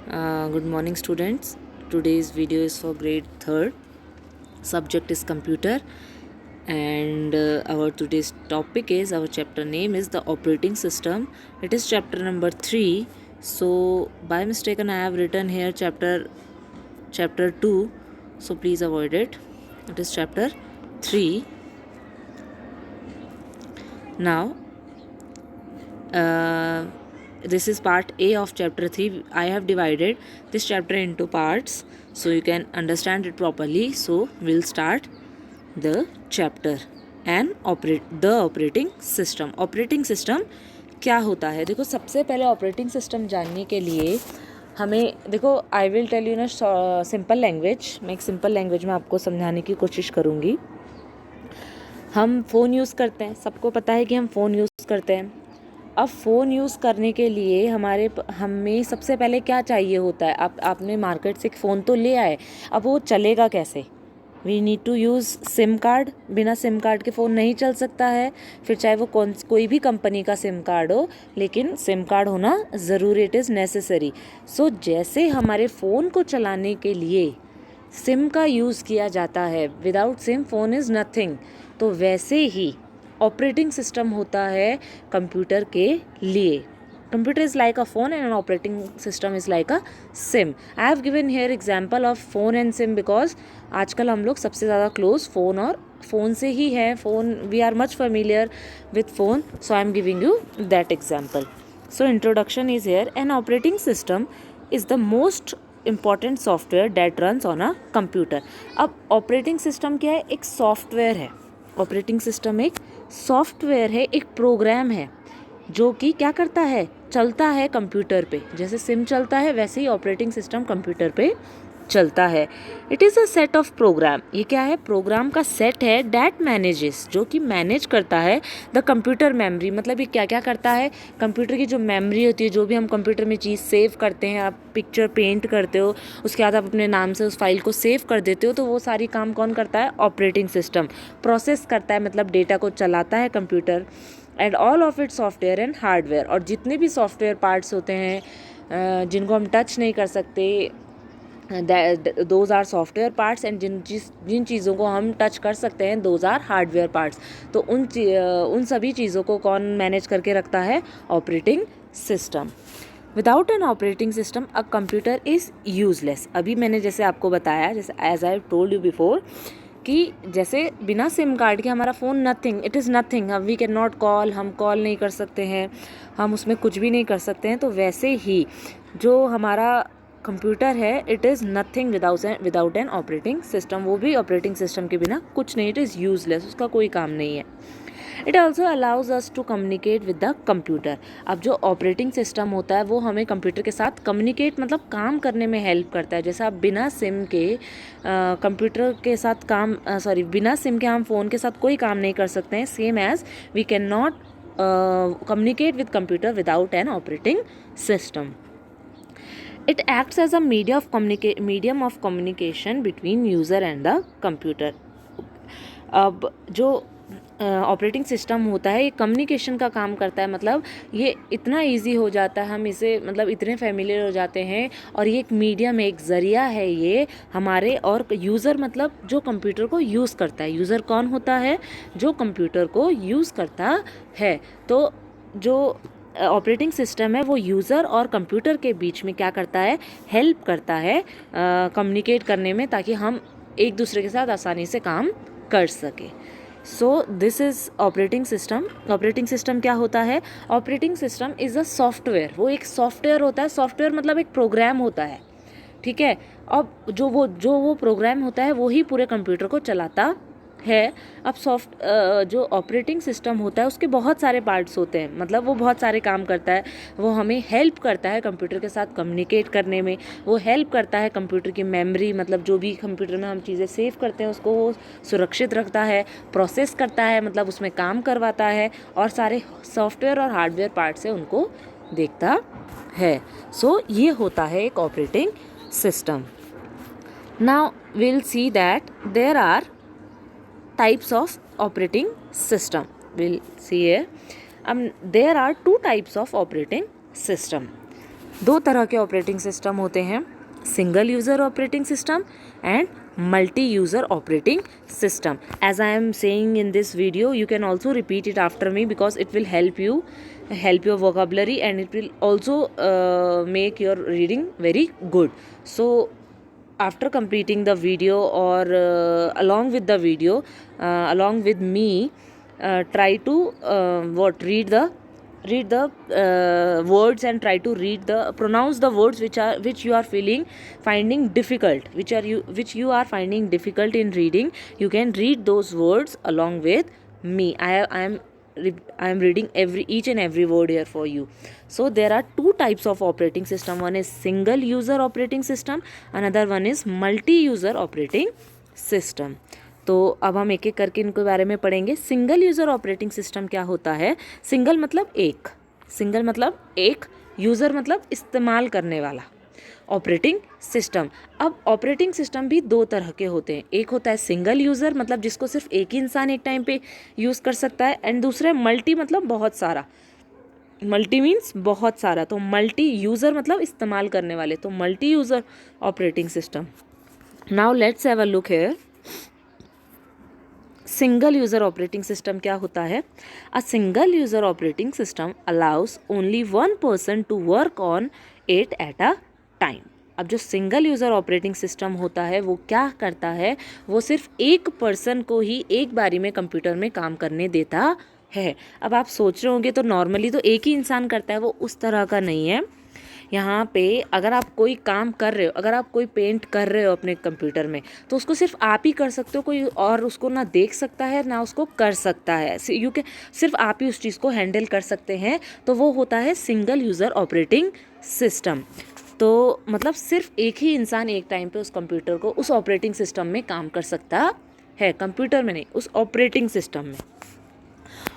Good morning, students. Today's video is for grade 3rd. Subject is computer, and our today's topic is, our chapter name is the operating system. It is chapter number 3. So by mistaken I have written here chapter 2. So please avoid it. It is chapter 3. Now this is part A of chapter 3. I have divided this chapter into parts so you can understand it properly. So we'll start the chapter and the operating system. Operating system क्या होता है? देखो, सबसे पहले operating system जानने के लिए हमें, देखो, आई विल टेल यू ना सिंपल लैंग्वेज. मैं एक सिंपल लैंग्वेज में आपको समझाने की कोशिश करूँगी. हम फ़ोन यूज़ करते हैं, सबको पता है कि हम फ़ोन यूज़ करते हैं. अब फ़ोन यूज़ करने के लिए हमें सबसे पहले क्या चाहिए होता है? आपने मार्केट से एक फ़ोन तो ले आए, अब वो चलेगा कैसे? We need to use SIM card. बिना सिम कार्ड के फ़ोन नहीं चल सकता है, फिर चाहे वो कोई भी कंपनी का सिम कार्ड हो, लेकिन सिम कार्ड होना ज़रूरी, इट इज़ नेसेसरी. सो जैसे हमारे फ़ोन को चलाने के लिए सिम का यूज़ किया जाता है, without SIM phone is nothing, तो वैसे ही ऑपरेटिंग सिस्टम होता है कंप्यूटर के लिए. Computer is like a phone and operating system is like a SIM. I have given here example of phone and SIM because आजकल हम लोग सबसे ज़्यादा क्लोज फ़ोन और फ़ोन से ही है. Phone, we are much familiar with phone, so I am giving you that example. So introduction is here. An operating system is the most important software that runs on a computer. अब operating system क्या है? एक software है. Operating system एक software है, एक programme है जो कि क्या करता है? चलता है कंप्यूटर पे. जैसे सिम चलता है वैसे ही ऑपरेटिंग सिस्टम कंप्यूटर पे चलता है. It is a set of program. ये क्या है? प्रोग्राम का सेट है. डैट मैनेजेस, जो कि मैनेज करता है द कंप्यूटर मेमोरी. मतलब ये क्या क्या करता है? कंप्यूटर की जो मेमोरी होती है, जो भी हम कंप्यूटर में चीज़ सेव करते हैं, आप पिक्चर पेंट करते हो, उसके बाद आप अपने नाम से उस फाइल को सेव कर देते हो, तो वो सारी काम कौन करता है? ऑपरेटिंग सिस्टम प्रोसेस करता है, मतलब डेटा को चलाता है computer. And all of it software and hardware. और जितने भी सॉफ्टवेयर पार्ट्स होते हैं जिनको हम टच नहीं कर सकते, those are software parts. And जिन चीज़ों को हम टच कर सकते हैं, दोज आर हार्डवेयर पार्ट्स. तो उन सभी चीज़ों को कौन मैनेज करके रखता है? Operating system. Without an operating system a computer is useless. अभी मैंने जैसे आपको बताया, जैसे as I told you before, कि जैसे बिना सिम कार्ड के हमारा phone nothing, it is nothing. We can not call, हम कॉल नहीं कर सकते हैं, हम उसमें कुछ भी नहीं कर सकते हैं. तो वैसे ही जो हमारा कंप्यूटर है, it is nothing without an operating system. वो भी ऑपरेटिंग सिस्टम के बिना कुछ नहीं, इट इज़ यूजलेस, उसका कोई काम नहीं है. It also allows us to communicate with the computer. अब जो ऑपरेटिंग सिस्टम होता है वो हमें कंप्यूटर के साथ कम्युनिकेट, मतलब काम करने में हेल्प करता है. जैसे आप बिना सिम के कंप्यूटर के साथ बिना सिम के हम फ़ोन के साथ कोई काम नहीं कर सकते हैं. Same as we can not communicate with computer without an operating system. It acts as a medium of communication between user and the computer. अब जो ऑपरेटिंग सिस्टम होता है, ये कम्युनिकेशन का काम करता है. मतलब ये इतना इजी हो जाता है, हम इसे मतलब इतने फेमिलियर हो जाते हैं. और ये एक मीडियम है, एक ज़रिया है ये हमारे और यूज़र, मतलब जो कंप्यूटर को यूज़ करता है. यूज़र कौन होता है? जो कंप्यूटर को यूज़ करता है. तो जो ऑपरेटिंग सिस्टम है वो यूज़र और कंप्यूटर के बीच में क्या करता है? हेल्प करता है कम्युनिकेट करने में, ताकि हम एक दूसरे के साथ आसानी से काम कर सके. So this is operating system. Operating system क्या होता है? Operating system is a software. वो एक सॉफ्टवेयर होता है. सॉफ्टवेयर मतलब एक प्रोग्राम होता है, ठीक है. अब जो वो प्रोग्राम होता है वो ही पूरे कंप्यूटर को चलाता है. अब जो ऑपरेटिंग सिस्टम होता है उसके बहुत सारे पार्ट्स होते हैं, मतलब वो बहुत सारे काम करता है. वो हमें हेल्प करता है कंप्यूटर के साथ कम्युनिकेट करने में. वो हेल्प करता है कंप्यूटर की मेमोरी, मतलब जो भी कंप्यूटर में हम चीज़ें सेव करते हैं उसको वो सुरक्षित रखता है. प्रोसेस करता है, मतलब उसमें काम करवाता है. और सारे सॉफ्टवेयर और हार्डवेयर पार्ट्स है उनको देखता है. सो ये होता है एक operating system. Now we'll see that there are types of operating system. We'll see here. There are two types of operating system. दो तरह के ऑपरेटिंग सिस्टम होते हैं, single user operating system and multi user operating system. As I am saying in this video, you can also repeat it after me because it will help your vocabulary, and it will also make your reading very good. So after completing the video, or along with the video, along with me, try to read the words, and try to pronounce the words which you are finding difficult, which you are finding difficult in reading. You can read those words along with me. I am reading each and every word here for you. So there are two types of operating system. One is single user operating system, another one is multi user operating system. तो अब हम एक एक करके इनके बारे में पढ़ेंगे. सिंगल यूज़र ऑपरेटिंग सिस्टम क्या होता है? सिंगल मतलब एक, यूज़र मतलब इस्तेमाल करने वाला, ऑपरेटिंग सिस्टम. अब ऑपरेटिंग सिस्टम भी दो तरह के होते हैं. एक होता है सिंगल यूज़र, मतलब जिसको सिर्फ एक ही इंसान एक टाइम पे यूज़ कर सकता है, एंड दूसरा मल्टी, मतलब बहुत सारा. मल्टी मीन्स बहुत सारा. तो मल्टी यूज़र मतलब इस्तेमाल करने वाले, तो multi user operating system. Now let's have a look here. Single user operating system क्या होता है? A single user operating system allows only one person to work on it at a time. अब जो सिंगल यूज़र ऑपरेटिंग सिस्टम होता है वो क्या करता है? वो सिर्फ एक पर्सन को ही एक बारी में कंप्यूटर में काम करने देता है. अब आप सोच रहे होंगे तो नॉर्मली तो एक ही इंसान करता है, वो उस तरह का नहीं है. यहाँ पे अगर आप कोई काम कर रहे हो, अगर आप कोई पेंट कर रहे हो अपने कंप्यूटर में, तो उसको सिर्फ आप ही कर सकते हो, कोई और उसको ना देख सकता है ना उसको कर सकता है. सिर्फ आप ही उस चीज़ को हैंडल कर सकते हैं. तो वो होता है सिंगल यूज़र ऑपरेटिंग सिस्टम. तो मतलब सिर्फ एक ही इंसान एक टाइम पे उस कंप्यूटर को, उस ऑपरेटिंग सिस्टम में काम कर सकता है. कंप्यूटर में नहीं, उस ऑपरेटिंग सिस्टम में.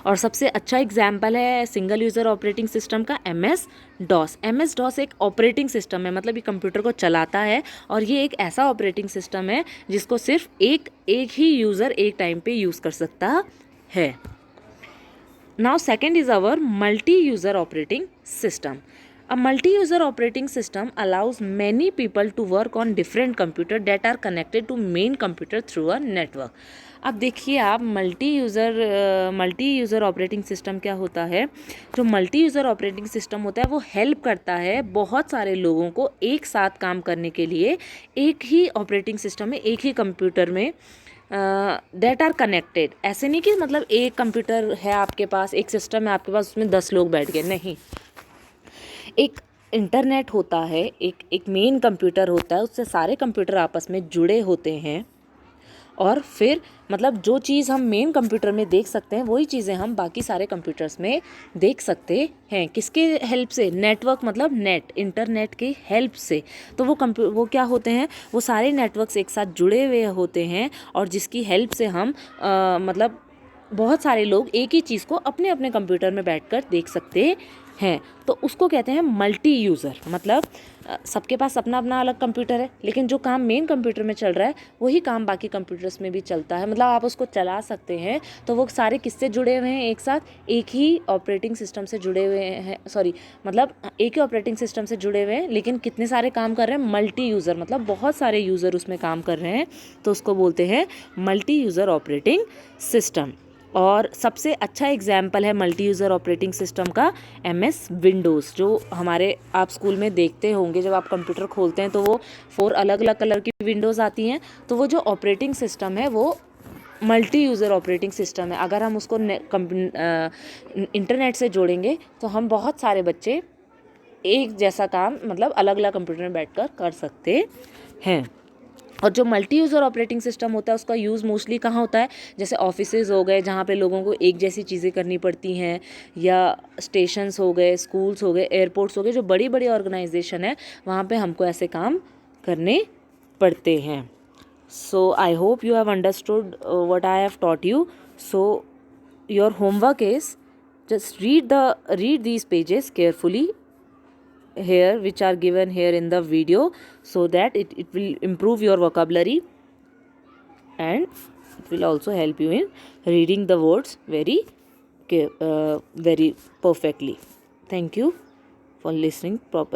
और सबसे अच्छा एग्जाम्पल है सिंगल यूज़र ऑपरेटिंग सिस्टम का MS DOS. MS DOS एक ऑपरेटिंग सिस्टम है, मतलब ये कंप्यूटर को चलाता है, और ये एक ऐसा ऑपरेटिंग सिस्टम है जिसको सिर्फ एक ही यूज़र एक टाइम पे यूज़ कर सकता है. Now second is our multi user operating system. A multi-user operating system allows many people to work on different computers that are connected to main computer through a network. अब देखिए आप, multi user operating system क्या होता है? जो multi user operating system होता है वो हेल्प करता है बहुत सारे लोगों को एक साथ काम करने के लिए, एक ही ऑपरेटिंग सिस्टम में, एक ही कंप्यूटर में, डेट आर कनेक्टेड. ऐसे नहीं कि मतलब एक कंप्यूटर है आपके पास, एक सिस्टम है आपके पास, उसमें 10 लोग बैठ गए, नहीं. एक इंटरनेट होता है, एक मेन कंप्यूटर होता है, उससे सारे कंप्यूटर आपस में जुड़े होते हैं, और फिर मतलब जो चीज़ हम मेन कंप्यूटर में देख सकते हैं वही चीज़ें हम बाकी सारे कंप्यूटर्स में देख सकते हैं. किसके हेल्प से? नेटवर्क, मतलब नेट, इंटरनेट के हेल्प से. तो वो क्या होते हैं? वो सारे नेटवर्क्स एक साथ जुड़े हुए होते हैं, और जिसकी हेल्प से हम मतलब बहुत सारे लोग एक ही चीज़ को अपने अपने कंप्यूटर में बैठकर देख सकते हैं. तो उसको कहते हैं मल्टी यूज़र. मतलब सबके पास अपना अपना अलग कंप्यूटर है, लेकिन जो काम मेन कंप्यूटर में चल रहा है वही काम बाकी कंप्यूटर्स में भी चलता है. मतलब आप उसको चला सकते हैं. तो वो सारे किससे जुड़े हुए हैं? एक साथ एक ही ऑपरेटिंग सिस्टम से जुड़े हुए हैं. मतलब एक ही ऑपरेटिंग सिस्टम से जुड़े हुए हैं, लेकिन कितने सारे काम कर रहे हैं? मल्टी यूज़र, मतलब बहुत सारे यूज़र उसमें काम कर रहे हैं. तो उसको बोलते हैं मल्टी यूज़र ऑपरेटिंग सिस्टम. और सबसे अच्छा एग्जाम्पल है मल्टी यूज़र ऑपरेटिंग सिस्टम का MS विंडोज़, जो हमारे आप स्कूल में देखते होंगे. जब आप कंप्यूटर खोलते हैं तो वो 4 अलग अलग कलर की विंडोज़ आती हैं. तो वो जो ऑपरेटिंग सिस्टम है वो मल्टी यूज़र ऑपरेटिंग सिस्टम है. अगर हम उसको इंटरनेट से जोड़ेंगे तो हम बहुत सारे बच्चे एक जैसा काम, मतलब अलग अलग कंप्यूटर में बैठकर कर सकते हैं. और जो मल्टी यूज़र ऑपरेटिंग सिस्टम होता है उसका यूज़ मोस्टली कहाँ होता है? जैसे ऑफिसेज़ हो गए जहाँ पे लोगों को एक जैसी चीज़ें करनी पड़ती हैं, या स्टेशंस हो गए, स्कूल्स हो गए, एयरपोर्ट्स हो गए, जो बड़ी बड़ी ऑर्गेनाइजेशन है वहाँ पे हमको ऐसे काम करने पड़ते हैं. So I hope you have understood what I have taught you. So your homework is just read these pages carefully here, which are given here in the video, so that it will improve your vocabulary, and it will also help you in reading the words very very perfectly. Thank you for listening properly.